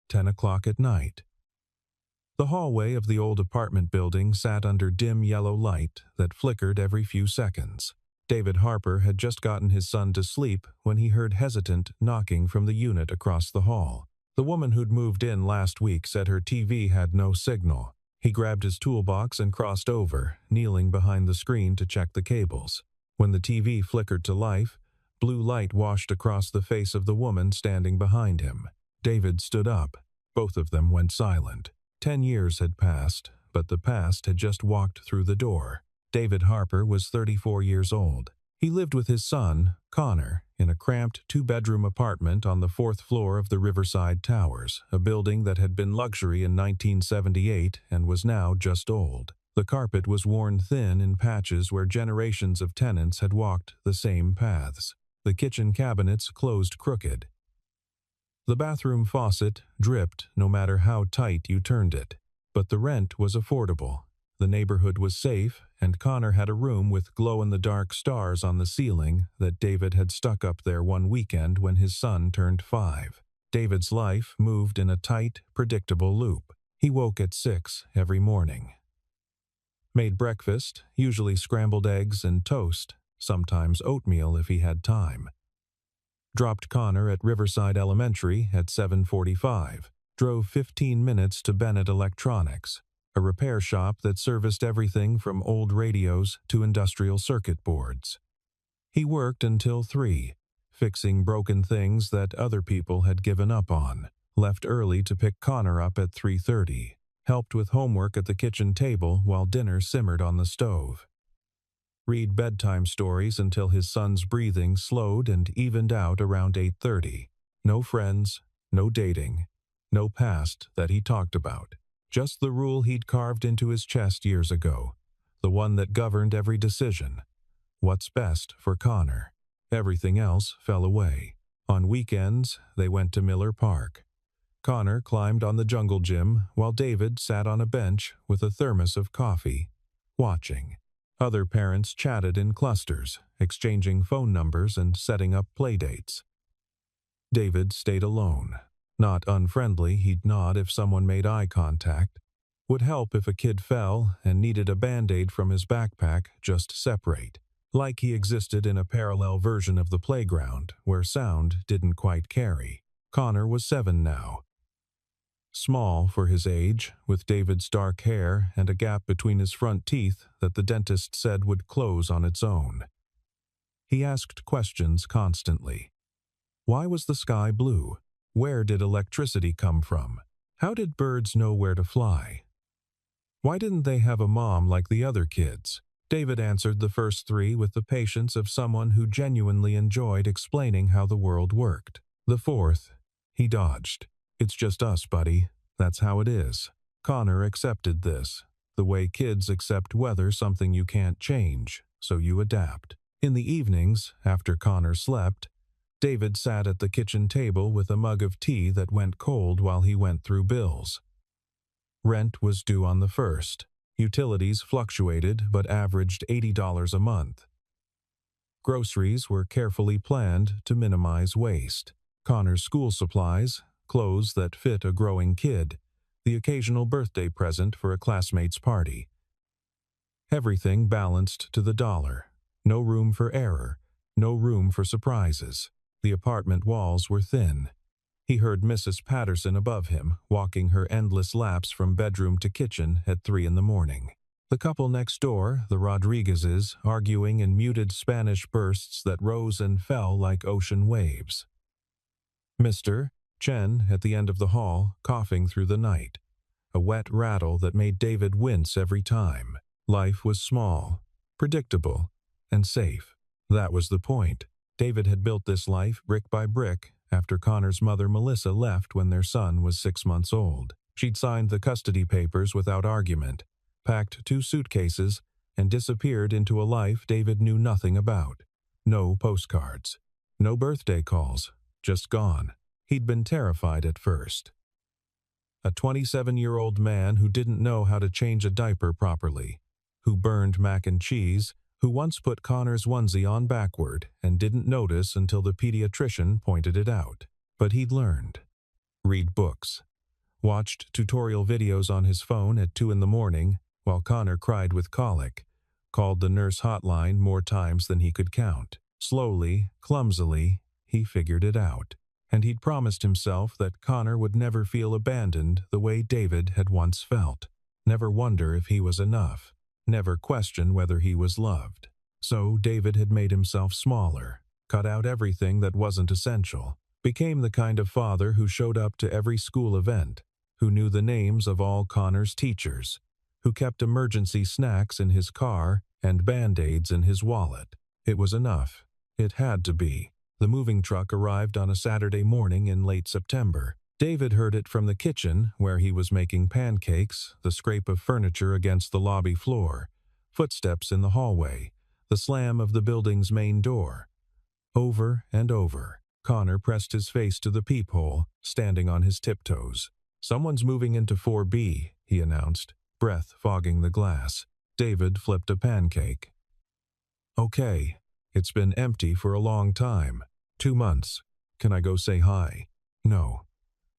10 o'clock at night. The hallway of the old apartment building sat under dim yellow light that flickered every few seconds. David Harper had just gotten his son to sleep when he heard hesitant knocking from the unit across the hall. The woman who'd moved in last week said her TV had no signal. He grabbed his toolbox and crossed over, kneeling behind the screen to check the cables. When the TV flickered to life, blue light washed across the face of the woman standing behind him. David stood up. Both of them went silent. 10 years had passed, but the past had just walked through the door. David Harper was 34 years old. He lived with his son, Connor, in a cramped two-bedroom apartment on the 4th floor of the Riverside Towers, a building that had been luxury in 1978 and was now just old. The carpet was worn thin in patches where generations of tenants had walked the same paths. The kitchen cabinets closed crooked. The bathroom faucet dripped no matter how tight you turned it. But the rent was affordable. The neighborhood was safe, and Connor had a room with glow-in-the-dark stars on the ceiling that David had stuck up there one weekend when his son turned 5. David's life moved in a tight, predictable loop. He woke at 6 every morning. Made breakfast, usually scrambled eggs and toast, sometimes oatmeal if he had time. Dropped Connor at Riverside Elementary at 7:45. Drove 15 minutes to Bennett Electronics, a repair shop that serviced everything from old radios to industrial circuit boards. He worked until 3, fixing broken things that other people had given up on. Left early to pick Connor up at 3:30. Helped with homework at the kitchen table while dinner simmered on the stove. Read bedtime stories until his son's breathing slowed and evened out around 8:30. No friends, no dating, no past that he talked about. Just the rule he'd carved into his chest years ago, the one that governed every decision. What's best for Connor? Everything else fell away. On weekends, they went to Miller Park. Connor climbed on the jungle gym while David sat on a bench with a thermos of coffee, watching. Other parents chatted in clusters, exchanging phone numbers and setting up playdates. David stayed alone. Not unfriendly, he'd nod if someone made eye contact. Would help if a kid fell and needed a Band-Aid from his backpack, just separate. Like he existed in a parallel version of the playground, where sound didn't quite carry. Connor was 7 now. Small for his age, with David's dark hair and a gap between his front teeth that the dentist said would close on its own. He asked questions constantly. Why was the sky blue? Where did electricity come from? How did birds know where to fly? Why didn't they have a mom like the other kids? David answered the first 3 with the patience of someone who genuinely enjoyed explaining how the world worked. The 4th, he dodged. It's just us, buddy. That's how it is. Connor accepted this, the way kids accept weather, something you can't change, so you adapt. In the evenings, after Connor slept, David sat at the kitchen table with a mug of tea that went cold while he went through bills. Rent was due on the 1st. Utilities fluctuated but averaged $80 a month. Groceries were carefully planned to minimize waste. Connor's school supplies, clothes that fit a growing kid, the occasional birthday present for a classmate's party. Everything balanced to the dollar. No room for error, no room for surprises. The apartment walls were thin. He heard Mrs. Patterson above him, walking her endless laps from bedroom to kitchen at 3 in the morning. The couple next door, the Rodriguezes, arguing in muted Spanish bursts that rose and fell like ocean waves. Mr. Chen at the end of the hall, coughing through the night. A wet rattle that made David wince every time. Life was small, predictable, and safe. That was the point. David had built this life brick by brick after Connor's mother Melissa left when their son was 6 months old. She'd signed the custody papers without argument, packed 2 suitcases, and disappeared into a life David knew nothing about. No postcards. No birthday calls. Just gone. He'd been terrified at first. A 27-year-old man who didn't know how to change a diaper properly, who burned mac and cheese, who once put Connor's onesie on backward and didn't notice until the pediatrician pointed it out. But he'd learned. Read books. watched tutorial videos on his phone at 2 in the morning while Connor cried with colic, called the nurse hotline more times than he could count. Slowly, clumsily, he figured it out. And he'd promised himself that Connor would never feel abandoned the way David had once felt. Never wonder if he was enough. Never question whether he was loved. So David had made himself smaller, cut out everything that wasn't essential, became the kind of father who showed up to every school event, who knew the names of all Connor's teachers, who kept emergency snacks in his car and Band-Aids in his wallet. It was enough. It had to be. The moving truck arrived on a Saturday morning in late September. David heard it from the kitchen, where he was making pancakes, the scrape of furniture against the lobby floor, footsteps in the hallway, the slam of the building's main door. Over and over, Connor pressed his face to the peephole, standing on his tiptoes. "Someone's moving into 4B, he announced, breath fogging the glass. David flipped a pancake. "Okay. It's been empty for a long time. 2 months. Can I go say hi?" "No.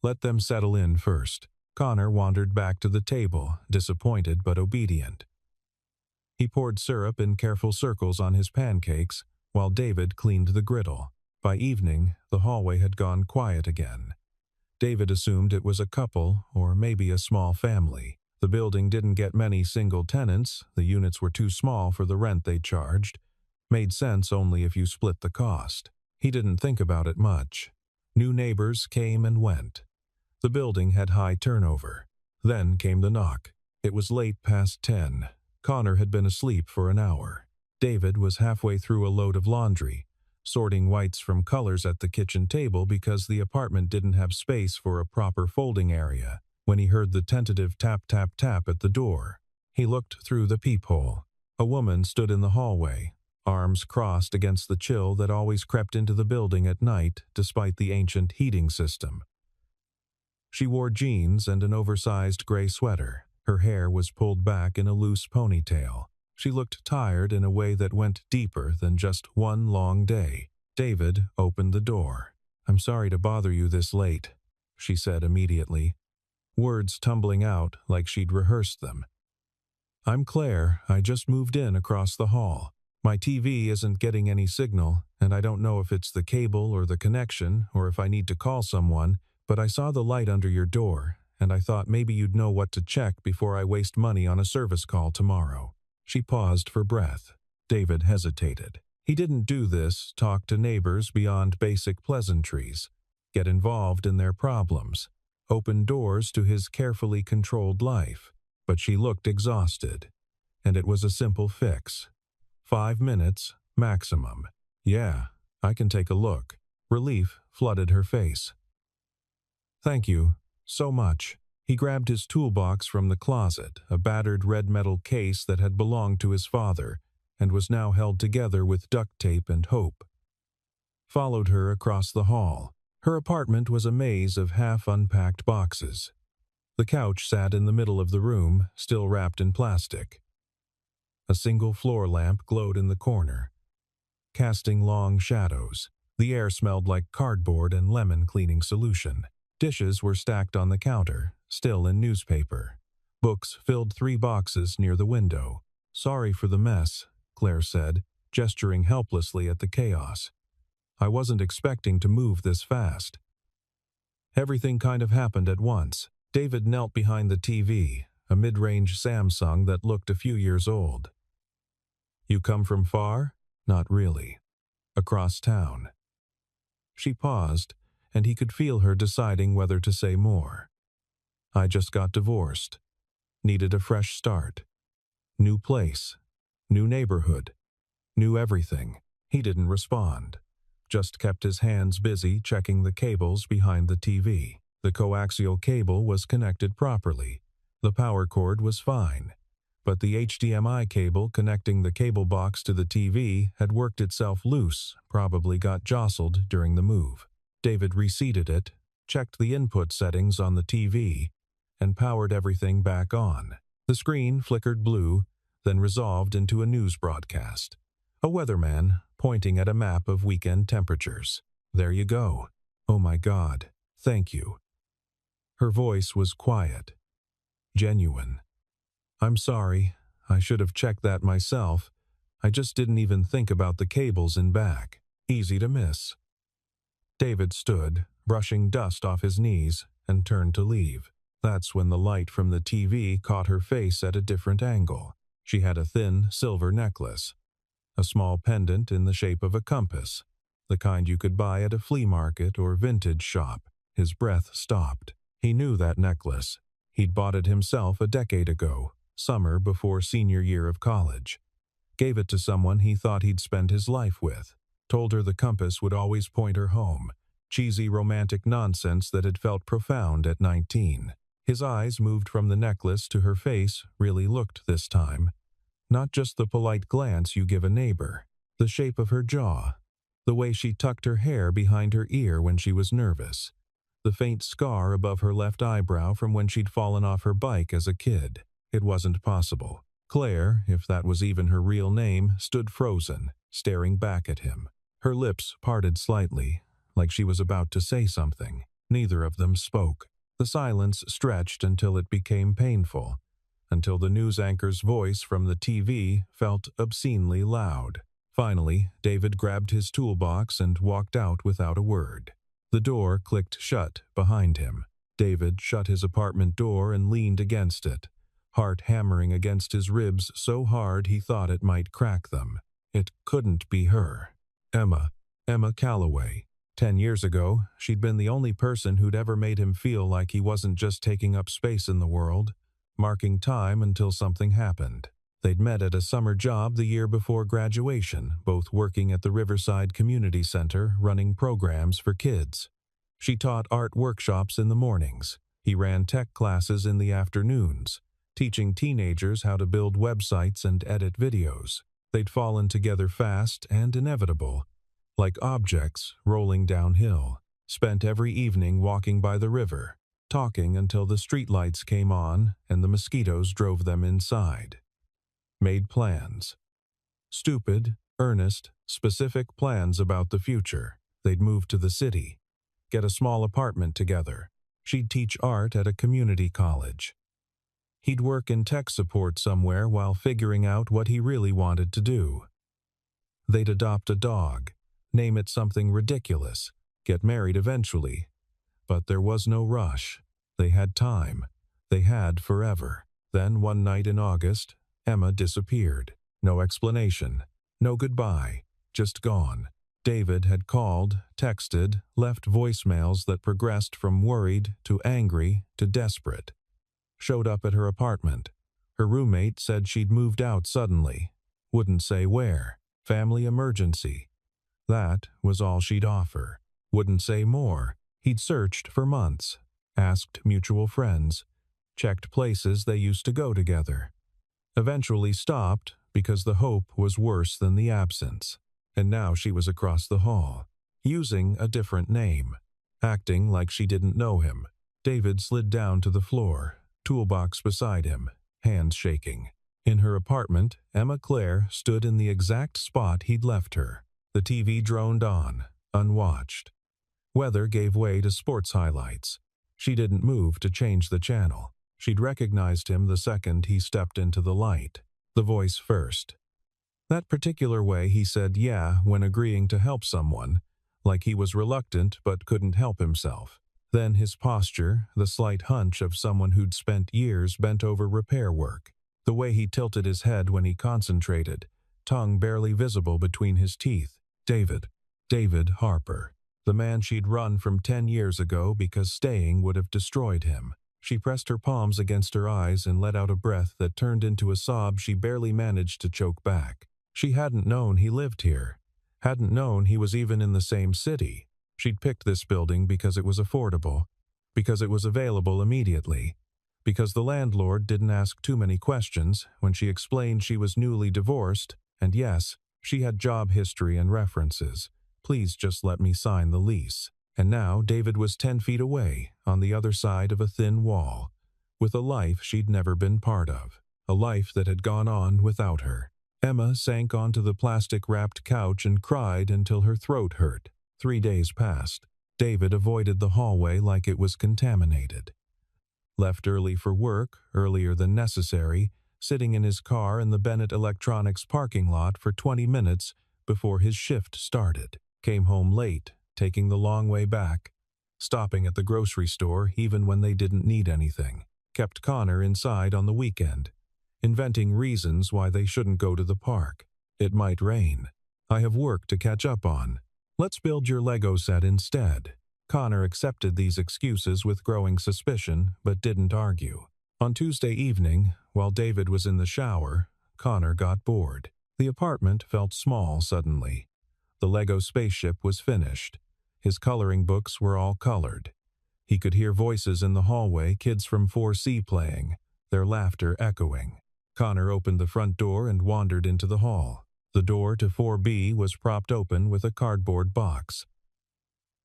Let them settle in first." Connor wandered back to the table, disappointed but obedient. He poured syrup in careful circles on his pancakes, while David cleaned the griddle. By evening, the hallway had gone quiet again. David assumed it was a couple, or maybe a small family. The building didn't get many single tenants, the units were too small for the rent they charged. Made sense only if you split the cost. He didn't think about it much. New neighbors came and went. The building had high turnover. Then came the knock. It was late past 10. Connor had been asleep for an hour. David was halfway through a load of laundry, sorting whites from colors at the kitchen table because the apartment didn't have space for a proper folding area, when he heard the tentative tap-tap-tap at the door. He looked through the peephole. A woman stood in the hallway, arms crossed against the chill that always crept into the building at night despite the ancient heating system. She wore jeans and an oversized gray sweater. Her hair was pulled back in a loose ponytail. She looked tired in a way that went deeper than just one long day. David opened the door. "I'm sorry to bother you this late," she said immediately, words tumbling out like she'd rehearsed them. "I'm Claire. I just moved in across the hall. My TV isn't getting any signal, and I don't know if it's the cable or the connection or if I need to call someone, but I saw the light under your door, and I thought maybe you'd know what to check before I waste money on a service call tomorrow." She paused for breath. David hesitated. He didn't do this, talk to neighbors beyond basic pleasantries, get involved in their problems, open doors to his carefully controlled life. But she looked exhausted, and it was a simple fix. 5 minutes, maximum. "Yeah, I can take a look." Relief flooded her face. "Thank you, so much." He grabbed his toolbox from the closet, a battered red metal case that had belonged to his father and was now held together with duct tape and hope. Followed her across the hall. Her apartment was a maze of half-unpacked boxes. The couch sat in the middle of the room, still wrapped in plastic. A single floor lamp glowed in the corner, casting long shadows. The air smelled like cardboard and lemon cleaning solution. Dishes were stacked on the counter, still in newspaper. Books filled 3 boxes near the window. "Sorry for the mess," Claire said, gesturing helplessly at the chaos. "I wasn't expecting to move this fast." Everything kind of happened at once. David knelt behind the TV, a mid-range Samsung that looked a few years old. "You come from far?" "Not really. Across town." She paused, and he could feel her deciding whether to say more. "I just got divorced. Needed a fresh start. New place. New neighborhood. New everything." He didn't respond, just kept his hands busy checking the cables behind the TV. The coaxial cable was connected properly. The power cord was fine. But the HDMI cable connecting the cable box to the TV had worked itself loose, probably got jostled during the move. David reseated it, checked the input settings on the TV, and powered everything back on. The screen flickered blue, then resolved into a news broadcast. A weatherman pointing at a map of weekend temperatures. "There you go. Oh my God, thank you." Her voice was quiet, genuine. "I'm sorry. I should have checked that myself. I just didn't even think about the cables in back. Easy to miss." David stood, brushing dust off his knees, and turned to leave. That's when the light from the TV caught her face at a different angle. She had a thin, silver necklace, a small pendant in the shape of a compass, the kind you could buy at a flea market or vintage shop. His breath stopped. He knew that necklace. He'd bought it himself a decade ago, summer before senior year of college. Gave it to someone he thought he'd spend his life with. Told her the compass would always point her home. Cheesy romantic nonsense that had felt profound at 19. His eyes moved from the necklace to her face, really looked this time. Not just the polite glance you give a neighbor. The shape of her jaw. The way she tucked her hair behind her ear when she was nervous. The faint scar above her left eyebrow from when she'd fallen off her bike as a kid. It wasn't possible. Claire, if that was even her real name, stood frozen, staring back at him. Her lips parted slightly, like she was about to say something. Neither of them spoke. The silence stretched until it became painful, until the news anchor's voice from the TV felt obscenely loud. Finally, David grabbed his toolbox and walked out without a word. The door clicked shut behind him. David shut his apartment door and leaned against it, heart hammering against his ribs so hard he thought it might crack them. It couldn't be her. Emma Calloway. 10 years ago, she'd been the only person who'd ever made him feel like he wasn't just taking up space in the world, marking time until something happened. They'd met at a summer job the year before graduation, both working at the Riverside Community Center running programs for kids. She taught art workshops in the mornings. He ran tech classes in the afternoons, teaching teenagers how to build websites and edit videos. They'd fallen together fast and inevitable, like objects rolling downhill. Spent every evening walking by the river, talking until the streetlights came on and the mosquitoes drove them inside. Made plans. Stupid, earnest, specific plans about the future. They'd move to the city, get a small apartment together. She'd teach art at a community college. He'd work in tech support somewhere while figuring out what he really wanted to do. They'd adopt a dog, name it something ridiculous, get married eventually. But there was no rush. They had time. They had forever. Then one night in August, Emma disappeared. No explanation. No goodbye. Just gone. David had called, texted, left voicemails that progressed from worried to angry to desperate. Showed up at her apartment. Her roommate said she'd moved out suddenly. Wouldn't say where. Family emergency. That was all she'd offer. Wouldn't say more. He'd searched for months. Asked mutual friends. Checked places they used to go together. Eventually stopped because the hope was worse than the absence. And now she was across the hall, using a different name, acting like she didn't know him. David slid down to the floor, toolbox beside him, hands shaking. In her apartment, Emma Claire stood in the exact spot he'd left her. The TV droned on, unwatched. Weather gave way to sports highlights. She didn't move to change the channel. She'd recognized him the second he stepped into the light. The voice first. That particular way he said yeah when agreeing to help someone, like he was reluctant but couldn't help himself. Then his posture, the slight hunch of someone who'd spent years bent over repair work. The way he tilted his head when he concentrated, tongue barely visible between his teeth. David Harper. The man she'd run from 10 years ago because staying would have destroyed him. She pressed her palms against her eyes and let out a breath that turned into a sob she barely managed to choke back. She hadn't known he lived here. Hadn't known he was even in the same city. She'd picked this building because it was affordable, because it was available immediately, because the landlord didn't ask too many questions when she explained she was newly divorced, and yes, she had job history and references. Please just let me sign the lease. And now David was 10 feet away, on the other side of a thin wall, with a life she'd never been part of, a life that had gone on without her. Emma sank onto the plastic-wrapped couch and cried until her throat hurt. 3 days passed. David avoided the hallway like it was contaminated. left early for work, earlier than necessary, sitting in his car in the Bennett Electronics parking lot for 20 minutes before his shift started. Came home late, taking the long way back, stopping at the grocery store even when they didn't need anything. Kept Connor inside on the weekend, inventing reasons why they shouldn't go to the park. It might rain. I have work to catch up on. Let's build your Lego set instead. Connor accepted these excuses with growing suspicion, but didn't argue. On Tuesday evening, while David was in the shower, Connor got bored. The apartment felt small suddenly. The Lego spaceship was finished. His coloring books were all colored. He could hear voices in the hallway, kids from 4C playing, their laughter echoing. Connor opened the front door and wandered into the hall. The door to 4B was propped open with a cardboard box.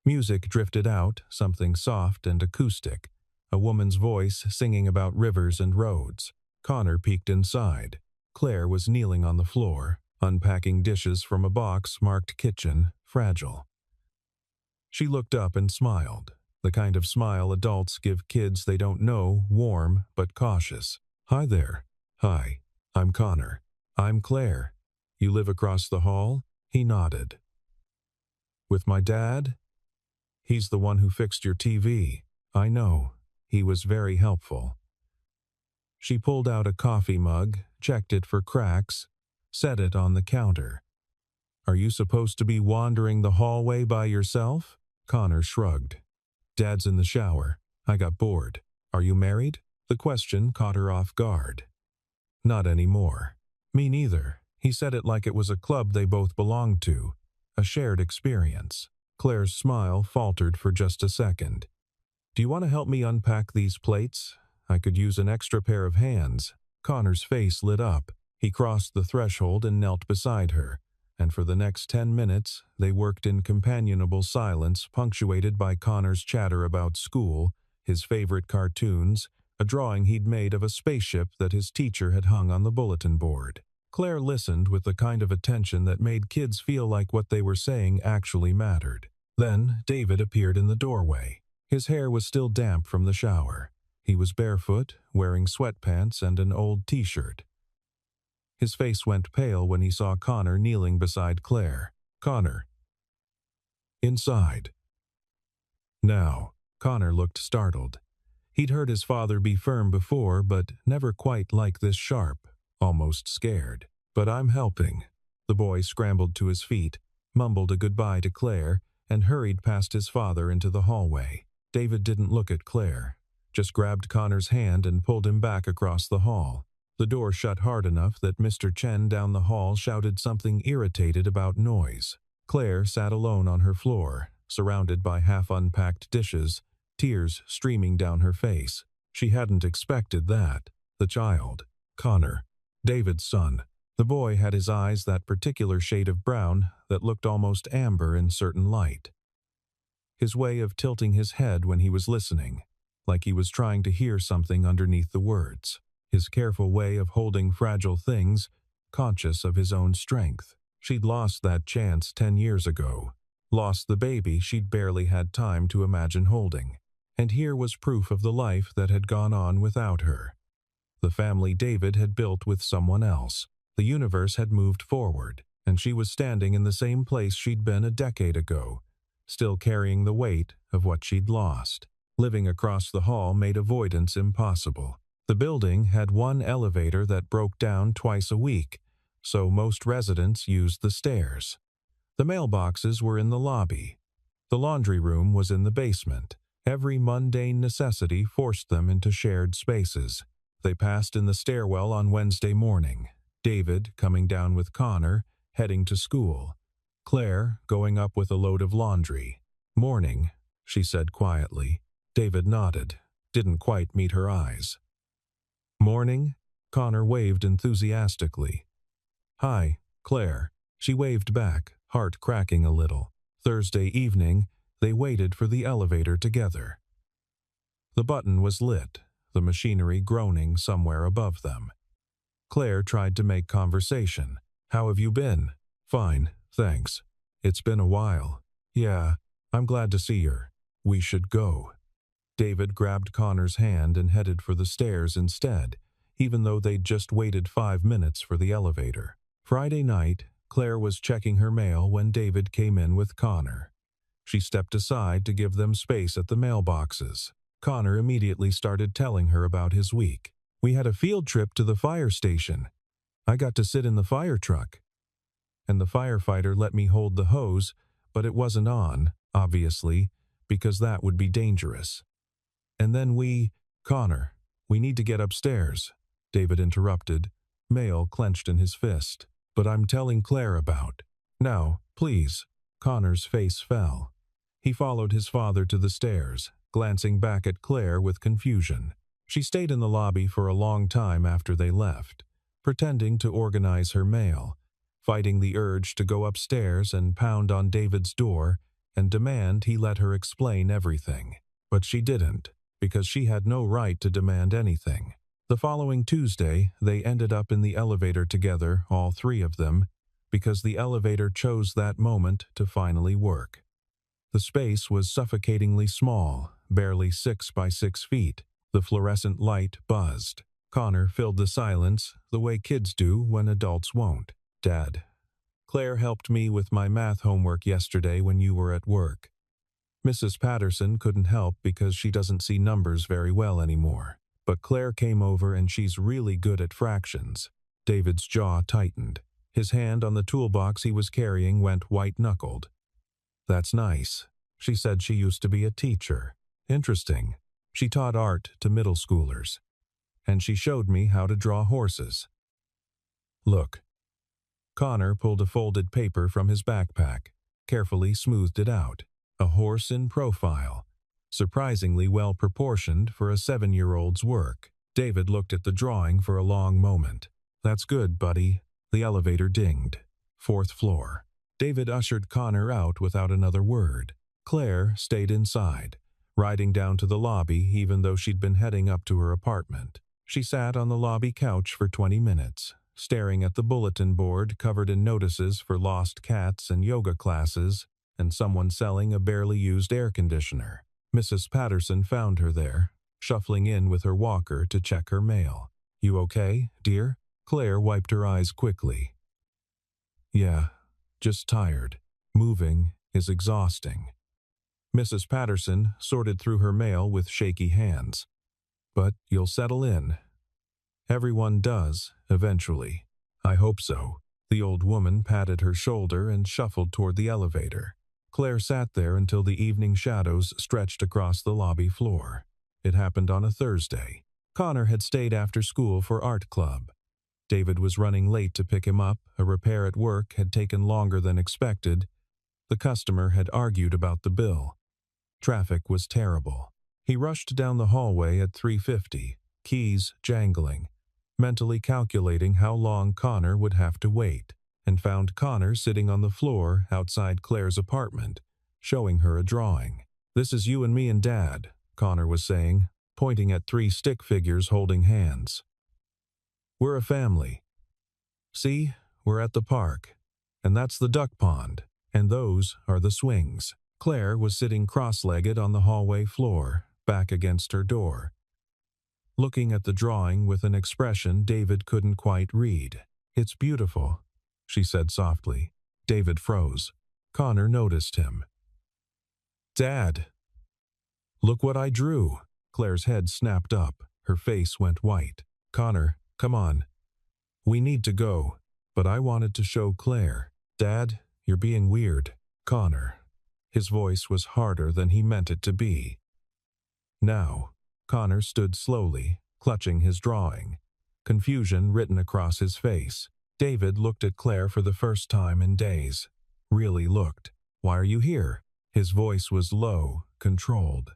Music drifted out, something soft and acoustic, a woman's voice singing about rivers and roads. Connor peeked inside. Claire was kneeling on the floor, unpacking dishes from a box marked kitchen, fragile. She looked up and smiled, the kind of smile adults give kids they don't know, warm but cautious. Hi there. Hi, I'm Connor. I'm Claire. You live across the hall? He nodded. With my dad? He's the one who fixed your TV. I know. He was very helpful. She pulled out a coffee mug, checked it for cracks, set it on the counter. Are you supposed to be wandering the hallway by yourself? Connor shrugged. Dad's in the shower. I got bored. Are you married? The question caught her off guard. Not anymore. Me neither. He said it like it was a club they both belonged to, a shared experience. Claire's smile faltered for just a second. Do you want to help me unpack these plates? I could use an extra pair of hands. Connor's face lit up. He crossed the threshold and knelt beside her, and for the next 10 minutes, they worked in companionable silence punctuated by Connor's chatter about school, his favorite cartoons, a drawing he'd made of a spaceship that his teacher had hung on the bulletin board. Claire listened with the kind of attention that made kids feel like what they were saying actually mattered. Then David appeared in the doorway. His hair was still damp from the shower. He was barefoot, wearing sweatpants and an old t-shirt. His face went pale when he saw Connor kneeling beside Claire. Connor. Inside. Now, Connor looked startled. He'd heard his father be firm before, but never quite like this sharp, almost scared. But I'm helping. The boy scrambled to his feet, mumbled a goodbye to Claire, and hurried past his father into the hallway. David didn't look at Claire, just grabbed Connor's hand and pulled him back across the hall. The door shut hard enough that Mr. Chen down the hall shouted something irritated about noise. Claire sat alone on her floor, surrounded by half-unpacked dishes, tears streaming down her face. She hadn't expected that. The child, Connor, David's son. The boy had his eyes that particular shade of brown that looked almost amber in certain light. His way of tilting his head when he was listening, like he was trying to hear something underneath the words. His careful way of holding fragile things, conscious of his own strength. She'd lost that chance 10 years ago. Lost the baby she'd barely had time to imagine holding. And here was proof of the life that had gone on without her. The family David had built with someone else. The universe had moved forward, and she was standing in the same place she'd been a decade ago, still carrying the weight of what she'd lost. Living across the hall made avoidance impossible. The building had one elevator that broke down twice a week, so most residents used the stairs. The mailboxes were in the lobby. The laundry room was in the basement. Every mundane necessity forced them into shared spaces. They passed in the stairwell on Wednesday morning. David coming down with Connor, heading to school. Claire going up with a load of laundry. Morning, she said quietly. David nodded, didn't quite meet her eyes. Morning? Connor waved enthusiastically. Hi, Claire. She waved back, heart cracking a little. Thursday evening, they waited for the elevator together. The button was lit, the machinery groaning somewhere above them. Claire tried to make conversation. How have you been? Fine, thanks. It's been a while. Yeah, I'm glad to see her. We should go. David grabbed Connor's hand and headed for the stairs instead, even though they'd just waited 5 minutes for the elevator. Friday night, Claire was checking her mail when David came in with Connor. She stepped aside to give them space at the mailboxes. Connor immediately started telling her about his week. "We had a field trip to the fire station. I got to sit in the fire truck. And the firefighter let me hold the hose, but it wasn't on, obviously, because that would be dangerous. And then Connor, we need to get upstairs," David interrupted, mail clenched in his fist. "But I'm telling Claire about." "Now, please." Connor's face fell. He followed his father to the stairs, glancing back at Claire with confusion. She stayed in the lobby for a long time after they left, pretending to organize her mail, fighting the urge to go upstairs and pound on David's door and demand he let her explain everything. But she didn't, because she had no right to demand anything. The following Tuesday, they ended up in the elevator together, all three of them, because the elevator chose that moment to finally work. The space was suffocatingly small, barely 6 by 6 feet. The fluorescent light buzzed. Connor filled the silence the way kids do when adults won't. "Dad, Claire helped me with my math homework yesterday when you were at work. Mrs. Patterson couldn't help because she doesn't see numbers very well anymore. But Claire came over and she's really good at fractions." David's jaw tightened. His hand on the toolbox he was carrying went white-knuckled. "That's nice. She said she used to be a teacher. Interesting. She taught art to middle schoolers. And she showed me how to draw horses. Look." Connor pulled a folded paper from his backpack, carefully smoothed it out. A horse in profile. Surprisingly well proportioned for a 7-year-old's work. David looked at the drawing for a long moment. "That's good, buddy." The elevator dinged. 4th floor. David ushered Connor out without another word. Claire stayed inside, riding down to the lobby even though she'd been heading up to her apartment. She sat on the lobby couch for 20 minutes, staring at the bulletin board covered in notices for lost cats and yoga classes, and someone selling a barely used air conditioner. Mrs. Patterson found her there, shuffling in with her walker to check her mail. "You okay, dear?" Claire wiped her eyes quickly. "Yeah, just tired. Moving is exhausting." Mrs. Patterson sorted through her mail with shaky hands. "But you'll settle in. Everyone does, eventually. I hope so." The old woman patted her shoulder and shuffled toward the elevator. Claire sat there until the evening shadows stretched across the lobby floor. It happened on a Thursday. Connor had stayed after school for art club. David was running late to pick him up. A repair at work had taken longer than expected. The customer had argued about the bill. Traffic was terrible. He rushed down the hallway at 3:50, keys jangling, mentally calculating how long Connor would have to wait, and found Connor sitting on the floor outside Claire's apartment, showing her a drawing. "This is you and me and Dad," Connor was saying, pointing at 3 stick figures holding hands. "We're a family. See, we're at the park. And that's the duck pond. And those are the swings." Claire was sitting cross-legged on the hallway floor, back against her door, looking at the drawing with an expression David couldn't quite read. "It's beautiful," she said softly. David froze. Connor noticed him. "Dad, look what I drew." Claire's head snapped up. Her face went white. "Connor, come on. We need to go." "But I wanted to show Claire." "Dad, you're being weird." "Connor." His voice was harder than he meant it to be. Now, Connor stood slowly, clutching his drawing, confusion written across his face. David looked at Claire for the first time in days. Really looked. "Why are you here?" His voice was low, controlled,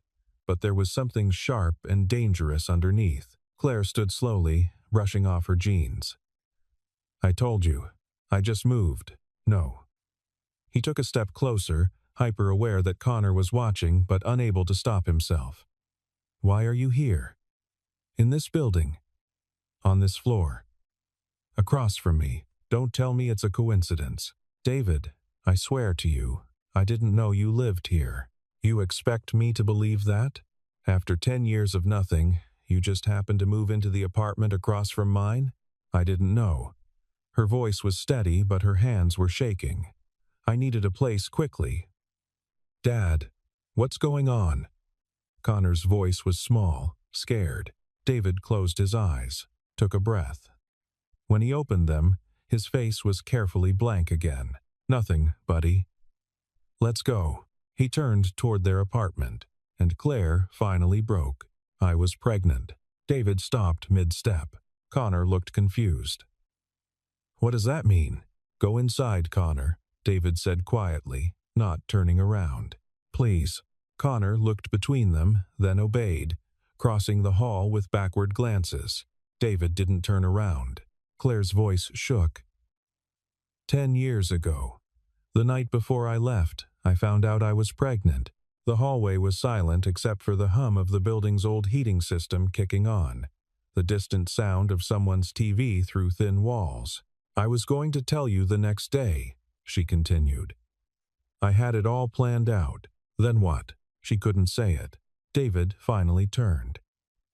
but there was something sharp and dangerous underneath. Claire stood slowly, brushing off her jeans. "I told you. I just moved. No." He took a step closer, hyper-aware that Connor was watching but unable to stop himself. "Why are you here?" "In this building. On this floor. Across from me. Don't tell me it's a coincidence." "David, I swear to you, I didn't know you lived here." "You expect me to believe that?" After 10 years of nothing, you just happened to move into the apartment across from mine? I didn't know. Her voice was steady, but her hands were shaking. I needed a place quickly. Dad, what's going on? Connor's voice was small, scared. David closed his eyes, took a breath. When he opened them, his face was carefully blank again. Nothing, buddy. Let's go. He turned toward their apartment, and Claire finally broke. I was pregnant. David stopped mid-step. Connor looked confused. What does that mean? Go inside, Connor, David said quietly, not turning around. Please. Connor looked between them, then obeyed, crossing the hall with backward glances. David didn't turn around. Claire's voice shook. 10 years ago. The night before I left, I found out I was pregnant. The hallway was silent except for the hum of the building's old heating system kicking on, the distant sound of someone's TV through thin walls. I was going to tell you the next day, she continued. I had it all planned out. Then what? She couldn't say it. David finally turned.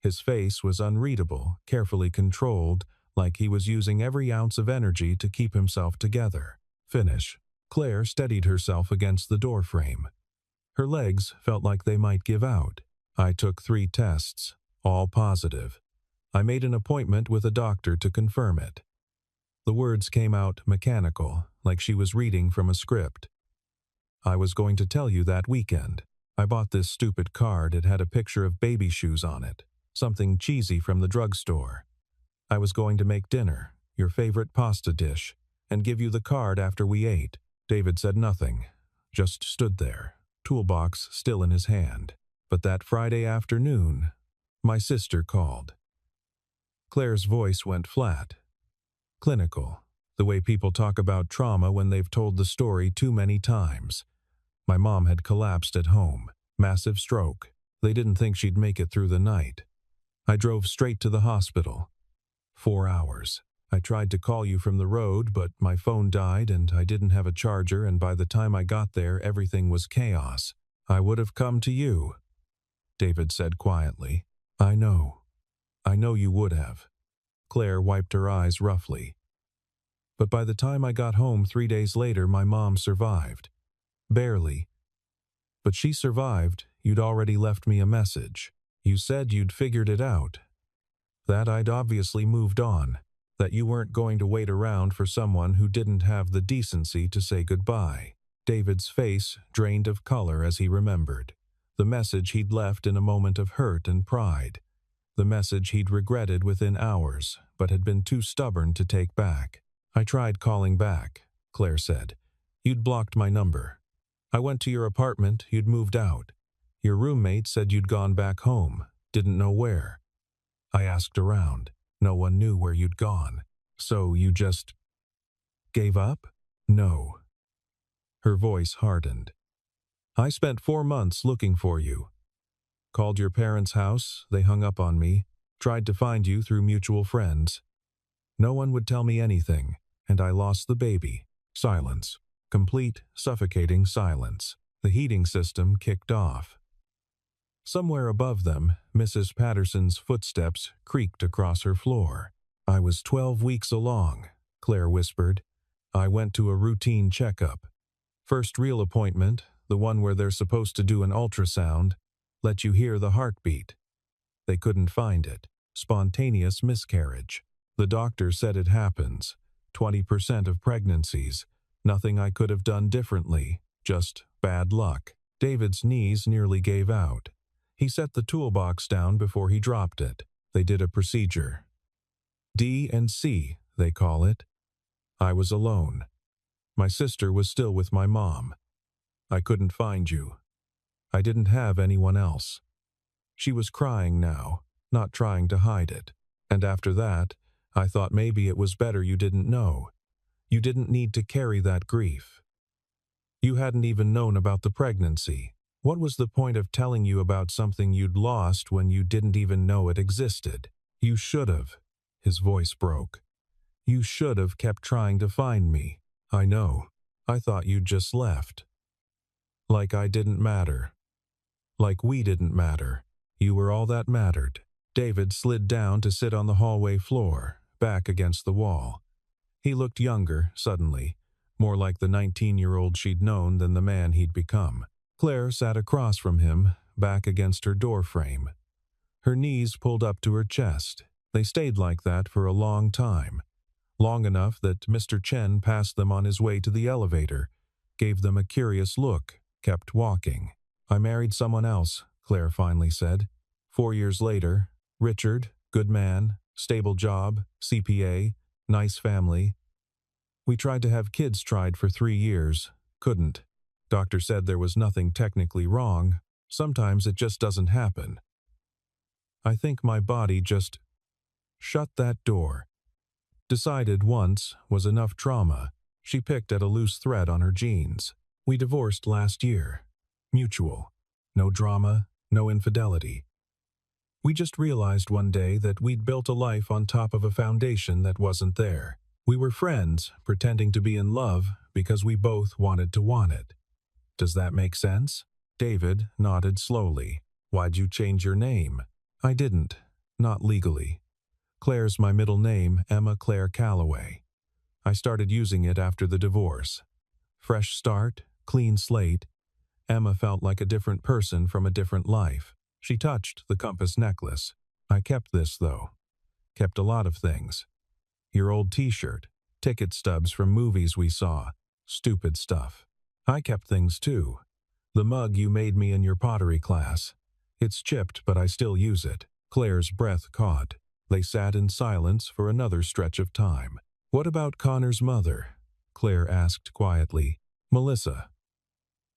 His face was unreadable, carefully controlled, like he was using every ounce of energy to keep himself together. Finish. Claire steadied herself against the doorframe. Her legs felt like they might give out. I took 3 tests, all positive. I made an appointment with a doctor to confirm it. The words came out mechanical, like she was reading from a script. I was going to tell you that weekend. I bought this stupid card. It had a picture of baby shoes on it, something cheesy from the drugstore. I was going to make dinner, your favorite pasta dish, and give you the card after we ate. David said nothing, just stood there, toolbox still in his hand. But that Friday afternoon, my sister called. Claire's voice went flat. Clinical, the way people talk about trauma when they've told the story too many times. My mom had collapsed at home, massive stroke. They didn't think she'd make it through the night. I drove straight to the hospital. 4 hours. I tried to call you from the road, but my phone died and I didn't have a charger, and by the time I got there, everything was chaos. I would have come to you, David said quietly. I know you would have. Claire wiped her eyes roughly. But by the time I got home 3 days later, my mom survived. Barely. But she survived. You'd already left me a message. You said you'd figured it out. That I'd obviously moved on. That you weren't going to wait around for someone who didn't have the decency to say goodbye. David's face drained of color as he remembered. The message he'd left in a moment of hurt and pride. The message he'd regretted within hours, but had been too stubborn to take back. I tried calling back, Claire said. You'd blocked my number. I went to your apartment, you'd moved out. Your roommate said you'd gone back home, didn't know where. I asked around. No one knew where you'd gone. So you just gave up? No. Her voice hardened. I spent 4 months looking for you. Called your parents' house, they hung up on me, tried to find you through mutual friends. No one would tell me anything, and I lost the baby. Silence. Complete, suffocating silence. The heating system kicked off. Somewhere above them, Mrs. Patterson's footsteps creaked across her floor. I was 12 weeks along, Claire whispered. I went to a routine checkup. First real appointment, the one where they're supposed to do an ultrasound, let you hear the heartbeat. They couldn't find it. Spontaneous miscarriage. The doctor said it happens. 20% of pregnancies. Nothing I could have done differently. Just bad luck. David's knees nearly gave out. He set the toolbox down before he dropped it. They did a procedure. D&C, they call it. I was alone. My sister was still with my mom. I couldn't find you. I didn't have anyone else. She was crying now, not trying to hide it. And after that, I thought maybe it was better you didn't know. You didn't need to carry that grief. You hadn't even known about the pregnancy. What was the point of telling you about something you'd lost when you didn't even know it existed? You should have. His voice broke. You should have kept trying to find me. I know. I thought you'd just left. Like I didn't matter. Like we didn't matter. You were all that mattered. David slid down to sit on the hallway floor, back against the wall. He looked younger, suddenly, more like the 19-year-old she'd known than the man he'd become. Claire sat across from him, back against her door frame. Her knees pulled up to her chest. They stayed like that for a long time. Long enough that Mr. Chen passed them on his way to the elevator, gave them a curious look, kept walking. I married someone else, Claire finally said. 4 years later, Richard, good man, stable job, CPA, nice family. We tried to have kids tried for 3 years. Couldn't. Doctor said there was nothing technically wrong. Sometimes it just doesn't happen. I think my body just shut that door. Decided once was enough trauma. She picked at a loose thread on her jeans. We divorced last year. Mutual. No drama, no infidelity. We just realized one day that we'd built a life on top of a foundation that wasn't there. We were friends, pretending to be in love because we both wanted to want it. Does that make sense? David nodded slowly. Why'd you change your name? I didn't. Not legally. Claire's my middle name, Emma Claire Calloway. I started using it after the divorce. Fresh start, clean slate. Emma felt like a different person from a different life. She touched the compass necklace. I kept this, though. Kept a lot of things. Your old t-shirt, ticket stubs from movies we saw, stupid stuff. I kept things too. The mug you made me in your pottery class. It's chipped, but I still use it. Claire's breath caught. They sat in silence for another stretch of time. What about Connor's mother? Claire asked quietly. Melissa.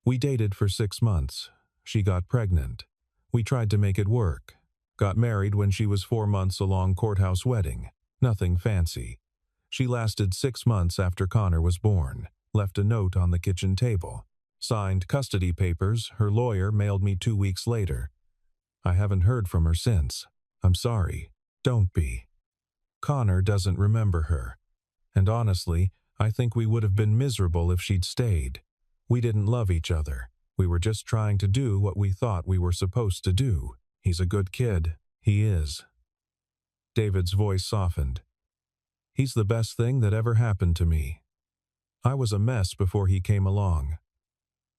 We dated for 6 months. She got pregnant. We tried to make it work. Got married when she was 4 months along courthouse wedding. Nothing fancy. She lasted 6 months after Connor was born. Left a note on the kitchen table. Signed custody papers her lawyer mailed me 2 weeks later. I haven't heard from her since. I'm sorry. Don't be. Connor doesn't remember her. And honestly, I think we would have been miserable if she'd stayed. We didn't love each other. We were just trying to do what we thought we were supposed to do. He's a good kid. He is. David's voice softened. He's the best thing that ever happened to me. I was a mess before he came along.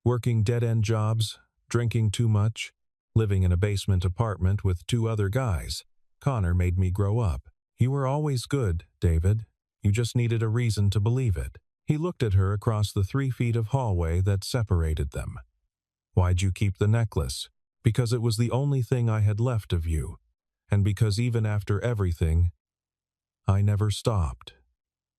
Working dead-end jobs, drinking too much, living in a basement apartment with 2 other guys. Connor made me grow up. You were always good, David. You just needed a reason to believe it. He looked at her across the 3 feet of hallway that separated them. Why'd you keep the necklace? Because it was the only thing I had left of you. And because even after everything, I never stopped.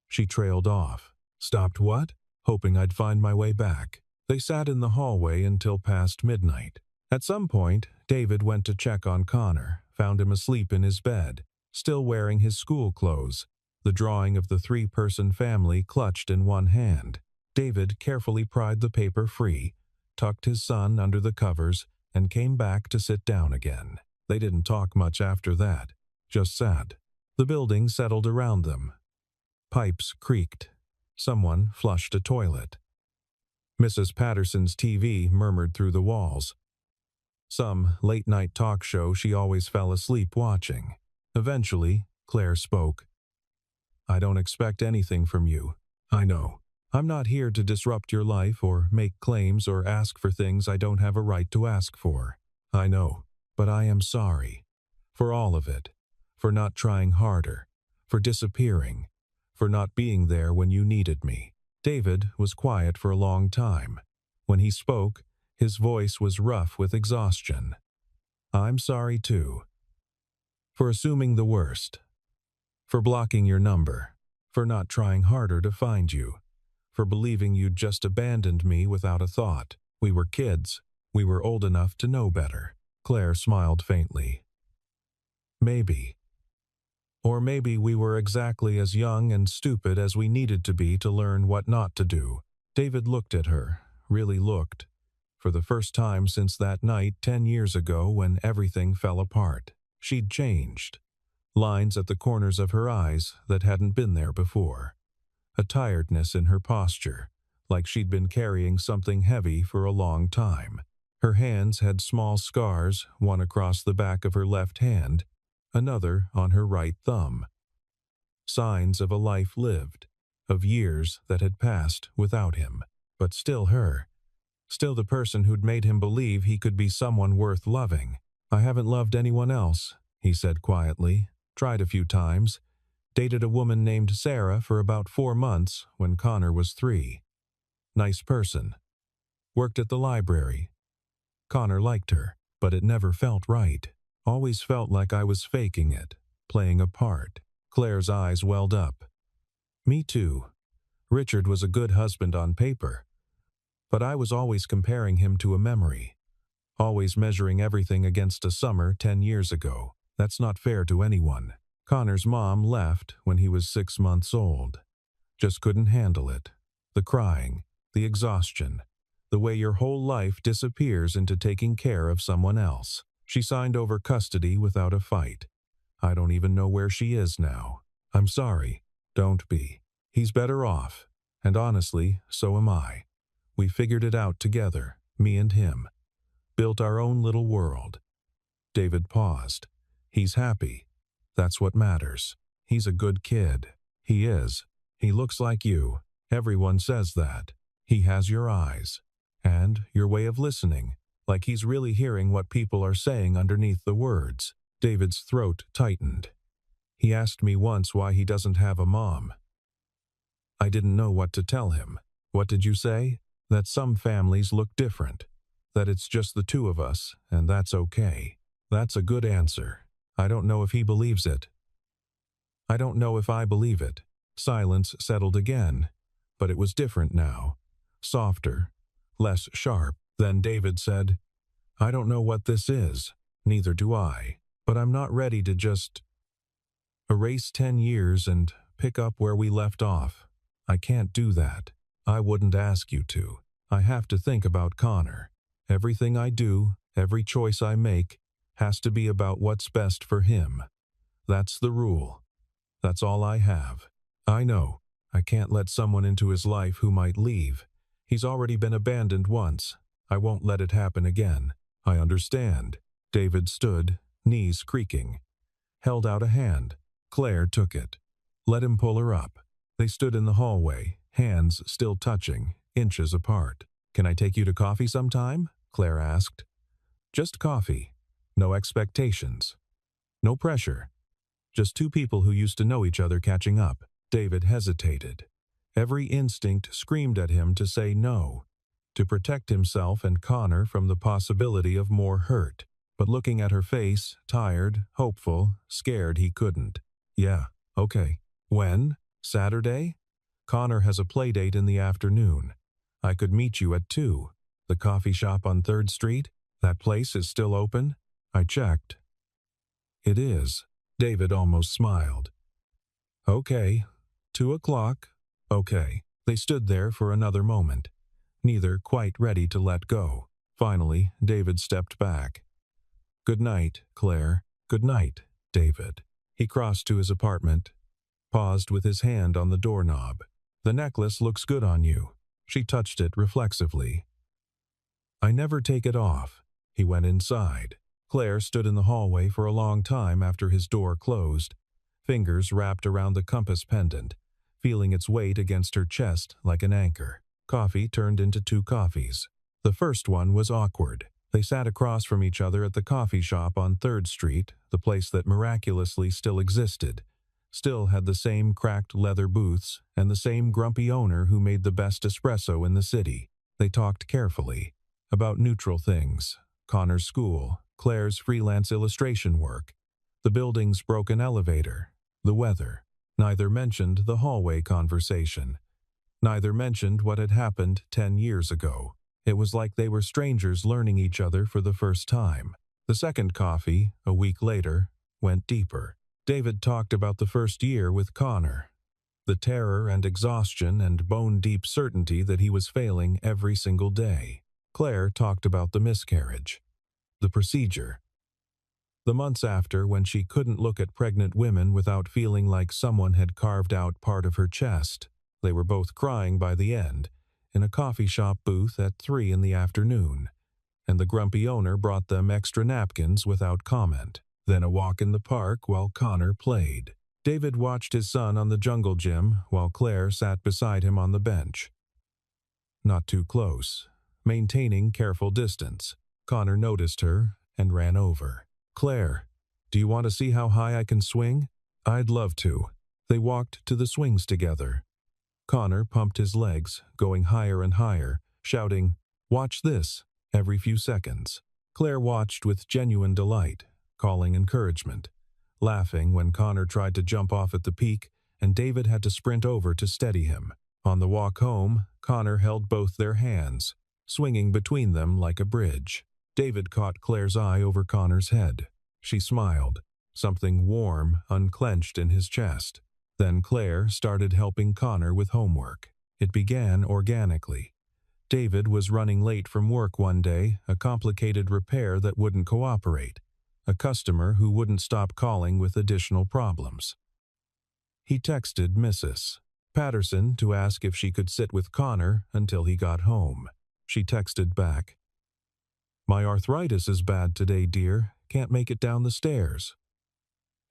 She trailed off. Stopped what? Hoping I'd find my way back. They sat in the hallway until past midnight. At some point, David went to check on Connor, found him asleep in his bed, still wearing his school clothes, the drawing of the 3-person family clutched in one hand. David carefully pried the paper free, tucked his son under the covers, and came back to sit down again. They didn't talk much after that, just sat. The building settled around them. Pipes creaked. Someone flushed a toilet. Mrs. Patterson's TV murmured through the walls. Some late-night talk show she always fell asleep watching. Eventually, Claire spoke. I don't expect anything from you. I know. I'm not here to disrupt your life or make claims or ask for things I don't have a right to ask for. I know. But I am sorry. For all of it. For not trying harder. For disappearing. For not being there when you needed me. David was quiet for a long time. When he spoke, his voice was rough with exhaustion. I'm sorry too. For assuming the worst. For blocking your number. For not trying harder to find you. For believing you'd just abandoned me without a thought. We were kids. We were old enough to know better. Claire smiled faintly. Maybe. Or maybe we were exactly as young and stupid as we needed to be to learn what not to do. David looked at her, really looked. For the first time since that night 10 years ago when everything fell apart. She'd changed. Lines at the corners of her eyes that hadn't been there before. A tiredness in her posture, like she'd been carrying something heavy for a long time. Her hands had small scars, one across the back of her left hand, another on her right thumb. Signs of a life lived, of years that had passed without him, but still her. Still the person who'd made him believe he could be someone worth loving. "I haven't loved anyone else," he said quietly. "Tried a few times. Dated a woman named Sarah for about 4 months when Connor was 3. Nice person. Worked at the library. Connor liked her, but it never felt right. Always felt like I was faking it, playing a part." Claire's eyes welled up. "Me too. Richard was a good husband on paper. But I was always comparing him to a memory. Always measuring everything against a summer 10 years ago. That's not fair to anyone. Connor's mom left when he was 6 months old. Just couldn't handle it. The crying, the exhaustion, the way your whole life disappears into taking care of someone else. She signed over custody without a fight. I don't even know where she is now. I'm sorry. Don't be. He's better off. And honestly, so am I. We figured it out together, me and him. Built our own little world." David paused. "He's happy. That's what matters. He's a good kid." "He is. He looks like you. Everyone says that. He has your eyes. And your way of listening, like he's really hearing what people are saying underneath the words." David's throat tightened. "He asked me once why he doesn't have a mom. I didn't know what to tell him." "What did you say?" "That some families look different. That it's just the two of us, and that's okay." "That's a good answer. I don't know if he believes it." "I don't know if I believe it." Silence settled again, but it was different now. Softer, less sharp. Then David said, "I don't know what this is. Neither do I. But I'm not ready to just erase 10 years and pick up where we left off. I can't do that. I wouldn't ask you to. I have to think about Connor. Everything I do, every choice I make, has to be about what's best for him. That's the rule. That's all I have. I know. I can't let someone into his life who might leave. He's already been abandoned once. I won't let it happen again." "I understand." David stood, knees creaking. Held out a hand. Claire took it. Let him pull her up. They stood in the hallway, hands still touching, inches apart. "Can I take you to coffee sometime?" Claire asked. "Just coffee. No expectations. No pressure. Just two people who used to know each other catching up." David hesitated. Every instinct screamed at him to say no, to protect himself and Connor from the possibility of more hurt. But looking at her face, tired, hopeful, scared, he couldn't. "Yeah, okay. When? Saturday? Connor has a play date in the afternoon. I could meet you at 2. The coffee shop on 3rd Street? That place is still open?" I checked. "It is." David almost smiled. "Okay. 2 o'clock. Okay." They stood there for another moment, neither quite ready to let go. Finally, David stepped back. "Good night, Claire." "Good night, David." He crossed to his apartment, paused with his hand on the doorknob. "The necklace looks good on you." She touched it reflexively. "I never take it off." He went inside. Claire stood in the hallway for a long time after his door closed, fingers wrapped around the compass pendant, feeling its weight against her chest like an anchor. Coffee turned into 2 coffees. The first one was awkward. They sat across from each other at the coffee shop on 3rd Street, the place that miraculously still existed, still had the same cracked leather booths and the same grumpy owner who made the best espresso in the city. They talked carefully, about neutral things, Connor's school, Claire's freelance illustration work, the building's broken elevator, the weather. Neither mentioned the hallway conversation. Neither mentioned what had happened 10 years ago. It was like they were strangers learning each other for the first time. The second coffee, a week later, went deeper. David talked about the first year with Connor, the terror and exhaustion and bone-deep certainty that he was failing every single day. Claire talked about the miscarriage, the procedure, the months after when she couldn't look at pregnant women without feeling like someone had carved out part of her chest. They were both crying by the end, in a coffee shop booth at 3 in the afternoon. and the grumpy owner brought them extra napkins without comment. Then a walk in the park while Connor played. David watched his son on the jungle gym while Claire sat beside him on the bench. Not too close, maintaining careful distance. Connor noticed her and ran over. "Claire, do you want to see how high I can swing?" "I'd love to." They walked to the swings together. Connor pumped his legs, going higher and higher, shouting, "Watch this," every few seconds. Claire watched with genuine delight, calling encouragement, laughing when Connor tried to jump off at the peak and David had to sprint over to steady him. On the walk home, Connor held both their hands, swinging between them like a bridge. David caught Claire's eye over Connor's head. She smiled. Something warm unclenched in his chest. Then Claire started helping Connor with homework. It began organically. David was running late from work one day, a complicated repair that wouldn't cooperate, a customer who wouldn't stop calling with additional problems. He texted Mrs. Patterson to ask if she could sit with Connor until he got home. She texted back, "My arthritis is bad today, dear. Can't make it down the stairs."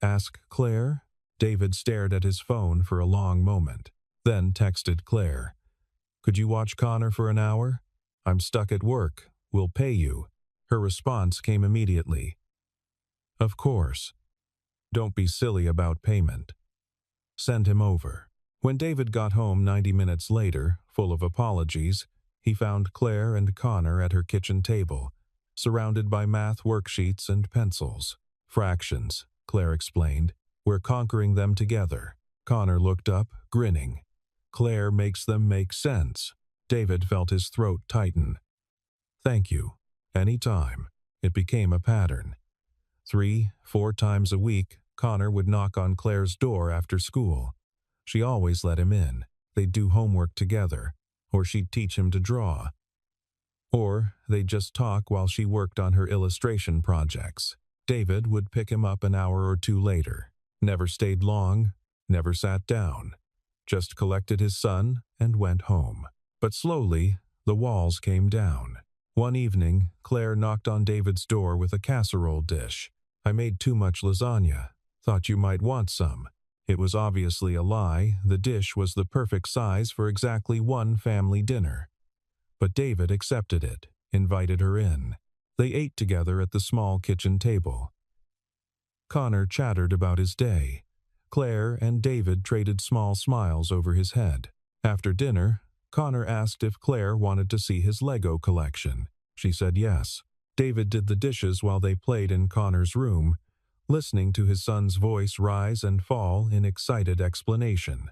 "Ask Claire?" David stared at his phone for a long moment, then texted Claire, "Could you watch Connor for an hour? I'm stuck at work. We'll pay you." Her response came immediately. "Of course. Don't be silly about payment. Send him over." When David got home 90 minutes later, full of apologies, he found Claire and Connor at her kitchen table, surrounded by math worksheets and pencils. "Fractions," Claire explained. "We're conquering them together." Connor looked up, grinning. "Claire makes them make sense." David felt his throat tighten. "Thank you. Any time." It became a pattern. 3-4 times a week, Connor would knock on Claire's door after school. She always let him in. They'd do homework together, or she'd teach him to draw. Or they'd just talk while she worked on her illustration projects. David would pick him up an hour or two later. Never stayed long, never sat down. Just collected his son and went home. But slowly, the walls came down. One evening, Claire knocked on David's door with a casserole dish. "I made too much lasagna. Thought you might want some." It was obviously a lie. The dish was the perfect size for exactly one family dinner. But David accepted it, invited her in. They ate together at the small kitchen table. Connor chattered about his day. Claire and David traded small smiles over his head. After dinner, Connor asked if Claire wanted to see his Lego collection. She said yes. David did the dishes while they played in Connor's room, listening to his son's voice rise and fall in excited explanation.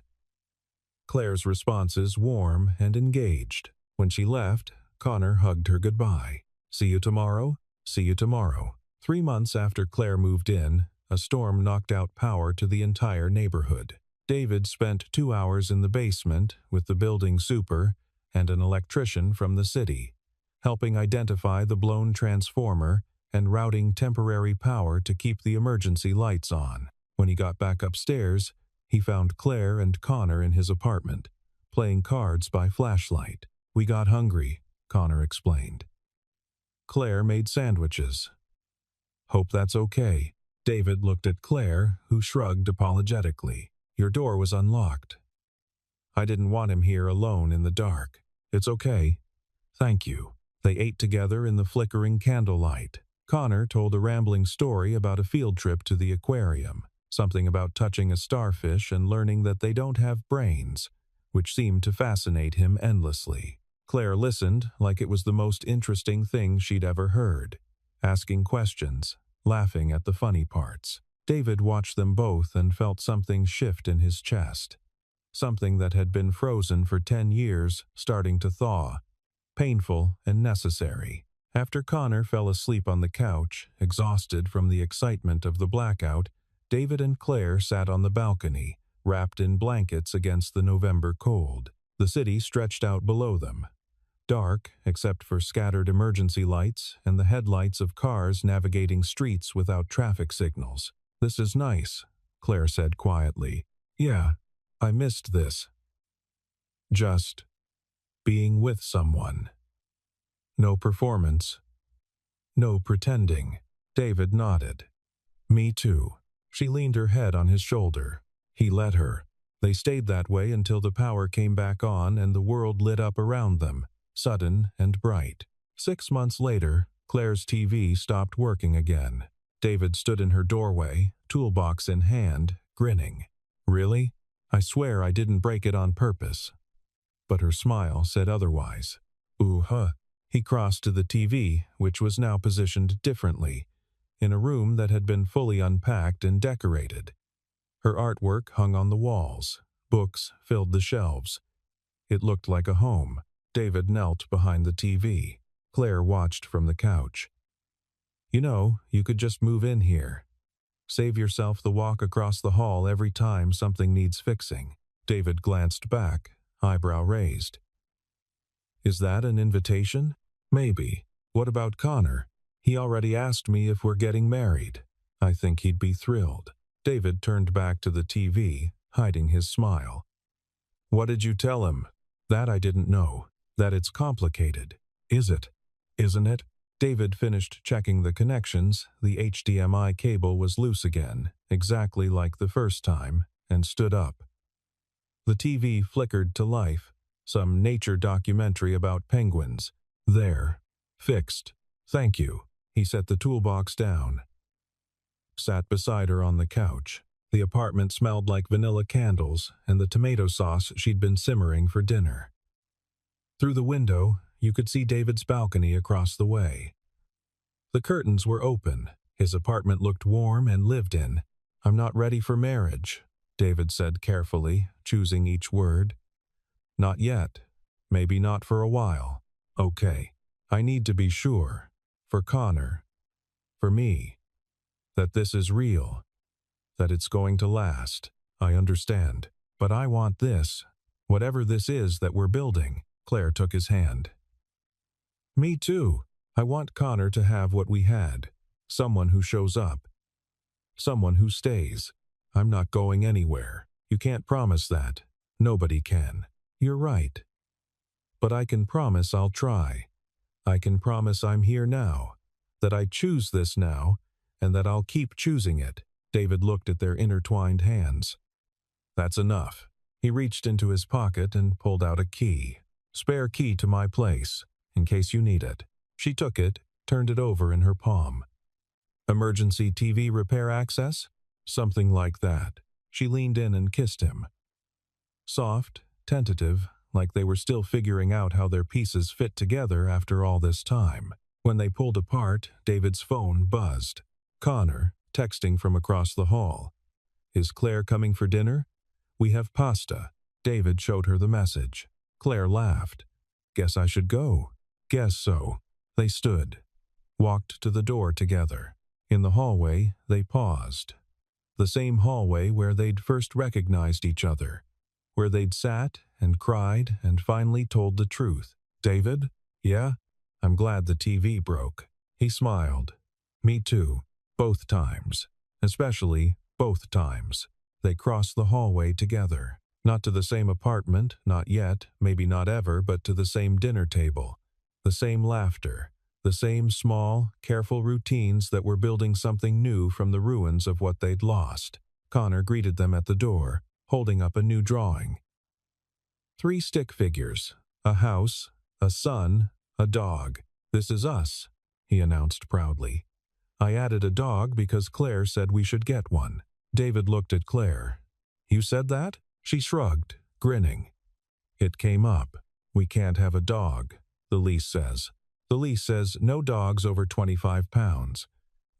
Claire's responses warm and engaged. When she left, Connor hugged her goodbye. "See you tomorrow? See you tomorrow." 3 months after Claire moved in, a storm knocked out power to the entire neighborhood. David spent 2 hours in the basement with the building super and an electrician from the city, helping identify the blown transformer and routing temporary power to keep the emergency lights on. When he got back upstairs, he found Claire and Connor in his apartment, playing cards by flashlight. "We got hungry," Connor explained. Claire made sandwiches. "Hope that's okay." David looked at Claire, who shrugged apologetically. "Your door was unlocked." "I didn't want him here alone in the dark." "It's okay. Thank you." They ate together in the flickering candlelight. Connor told a rambling story about a field trip to the aquarium, something about touching a starfish and learning that they don't have brains, which seemed to fascinate him endlessly. Claire listened like it was the most interesting thing she'd ever heard, asking questions, laughing at the funny parts. David watched them both and felt something shift in his chest. Something that had been frozen for 10 years starting to thaw, painful and necessary. After Connor fell asleep on the couch, exhausted from the excitement of the blackout, David and Claire sat on the balcony, wrapped in blankets against the November cold. The city stretched out below them, dark except for scattered emergency lights and the headlights of cars navigating streets without traffic signals. "This is nice," Claire said quietly. "Yeah, I missed this. Just being with someone. No performance, No pretending. David nodded. Me too. She leaned her head on his shoulder. He let her. They stayed that way until the power came back on and the world lit up around them, sudden and bright. 6 months later, Claire's TV stopped working again. David stood in her doorway, toolbox in hand, grinning. Really? I swear I didn't break it on purpose. But her smile said otherwise. Ooh-huh. He crossed to the TV, which was now positioned differently, in a room that had been fully unpacked and decorated. Her artwork hung on the walls. Books filled the shelves. It looked like a home. David knelt behind the TV. Claire watched from the couch. You know, you could just move in here. Save yourself the walk across the hall every time something needs fixing. David glanced back, eyebrow raised. Is that an invitation? Maybe. What about Connor? He already asked me if we're getting married. I think he'd be thrilled. David turned back to the TV, hiding his smile. What did you tell him? That I didn't know. That it's complicated. Is it? Isn't it? David finished checking the connections. The HDMI cable was loose again, exactly like the first time, and stood up. The TV flickered to life. Some nature documentary about penguins. There. Fixed. Thank you. He set the toolbox down. Sat beside her on the couch. The apartment smelled like vanilla candles and the tomato sauce she'd been simmering for dinner. Through the window, you could see David's balcony across the way. The curtains were open. His apartment looked warm and lived in. I'm not ready for marriage, David said carefully, choosing each word. Not yet. Maybe not for a while. Okay. I need to be sure. For Connor. For me. That this is real. That it's going to last. I understand. But I want this. Whatever this is that we're building. Claire took his hand. Me too. I want Connor to have what we had. Someone who shows up. Someone who stays. I'm not going anywhere. You can't promise that. Nobody can. You're right. But I can promise I'll try. I can promise I'm here now. That I choose this now, and that I'll keep choosing it. David looked at their intertwined hands. That's enough. He reached into his pocket and pulled out a key. Spare key to my place, in case you need it. She took it, turned it over in her palm. Emergency TV repair access? Something like that. She leaned in and kissed him. Soft, tentative, like they were still figuring out how their pieces fit together after all this time. When they pulled apart, David's phone buzzed. Connor, texting from across the hall. Is Claire coming for dinner? We have pasta. David showed her the message. Claire laughed. Guess I should go. Guess so. They stood. Walked to the door together. In the hallway, they paused. The same hallway where they'd first recognized each other. Where they'd sat and cried and finally told the truth. David? Yeah? I'm glad the TV broke. He smiled. Me too. Both times. Especially both times. They crossed the hallway together. Not to the same apartment, not yet, maybe not ever, but to the same dinner table. The same laughter. The same small, careful routines that were building something new from the ruins of what they'd lost. Connor greeted them at the door, holding up a new drawing. 3 stick figures. A house, a sun, a dog. This is us, he announced proudly. I added a dog because Claire said we should get one. David looked at Claire. You said that? She shrugged, grinning. It came up. We can't have a dog, the lease says. The lease says no dogs over 25 pounds.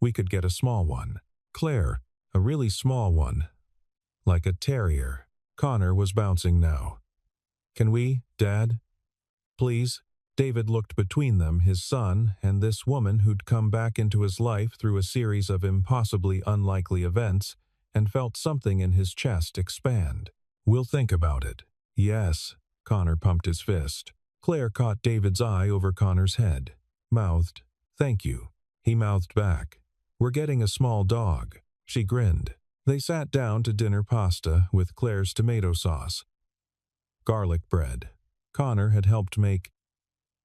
We could get a small one. Claire, a really small one. Like a terrier. Connor was bouncing now. Can we, Dad? Please? David looked between them, his son, and this woman who'd come back into his life through a series of impossibly unlikely events, and felt something in his chest expand. We'll think about it. Yes. Connor pumped his fist. Claire caught David's eye over Connor's head. Mouthed, thank you. He mouthed back. We're getting a small dog. She grinned. They sat down to dinner pasta with Claire's tomato sauce. Garlic bread. Connor had helped make.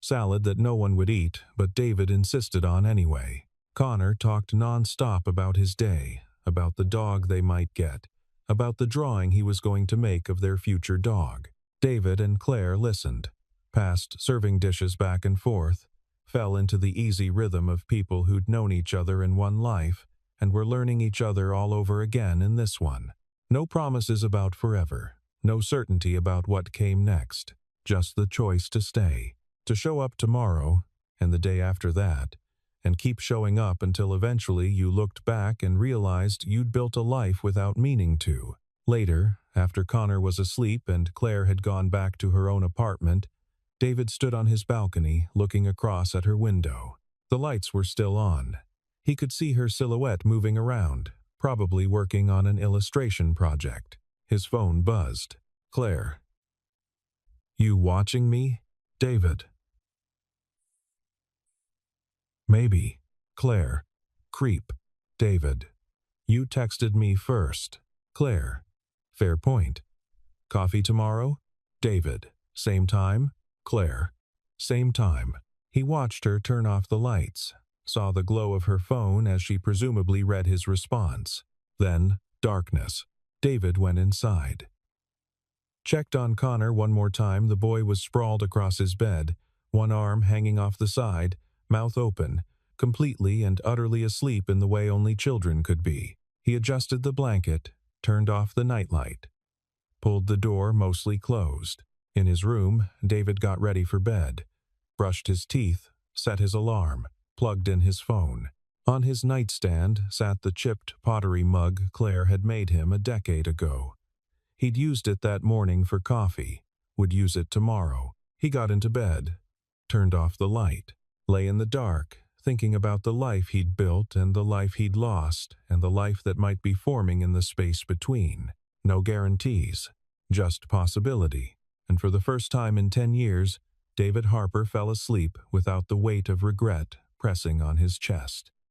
Salad that no one would eat, but David insisted on anyway. Connor talked non-stop about his day, about the dog they might get, about the drawing he was going to make of their future dog. David and Claire listened, passed serving dishes back and forth, fell into the easy rhythm of people who'd known each other in one life and were learning each other all over again in this one. No promises about forever, no certainty about what came next, just the choice to stay, to show up tomorrow and the day after that, and keep showing up until eventually you looked back and realized you'd built a life without meaning to. Later, after Connor was asleep and Claire had gone back to her own apartment, David stood on his balcony looking across at her window. The lights were still on. He could see her silhouette moving around, probably working on an illustration project. His phone buzzed. Claire. You watching me? David. Maybe. Claire. Creep. David. You texted me first. Claire. Fair point. Coffee tomorrow? David. Same time? Claire. Same time. He watched her turn off the lights, saw the glow of her phone as she presumably read his response. Then, darkness. David went inside. Checked on Connor one more time. The boy was sprawled across his bed, one arm hanging off the side, mouth open, completely and utterly asleep in the way only children could be. He adjusted the blanket, turned off the nightlight, pulled the door mostly closed. In his room, David got ready for bed, brushed his teeth, set his alarm, plugged in his phone. On his nightstand sat the chipped pottery mug Claire had made him a decade ago. He'd used it that morning for coffee, would use it tomorrow. He got into bed, turned off the light, lay in the dark, thinking about the life he'd built and the life he'd lost and the life that might be forming in the space between. No guarantees, just possibility. And for the first time in 10 years, David Harper fell asleep without the weight of regret pressing on his chest.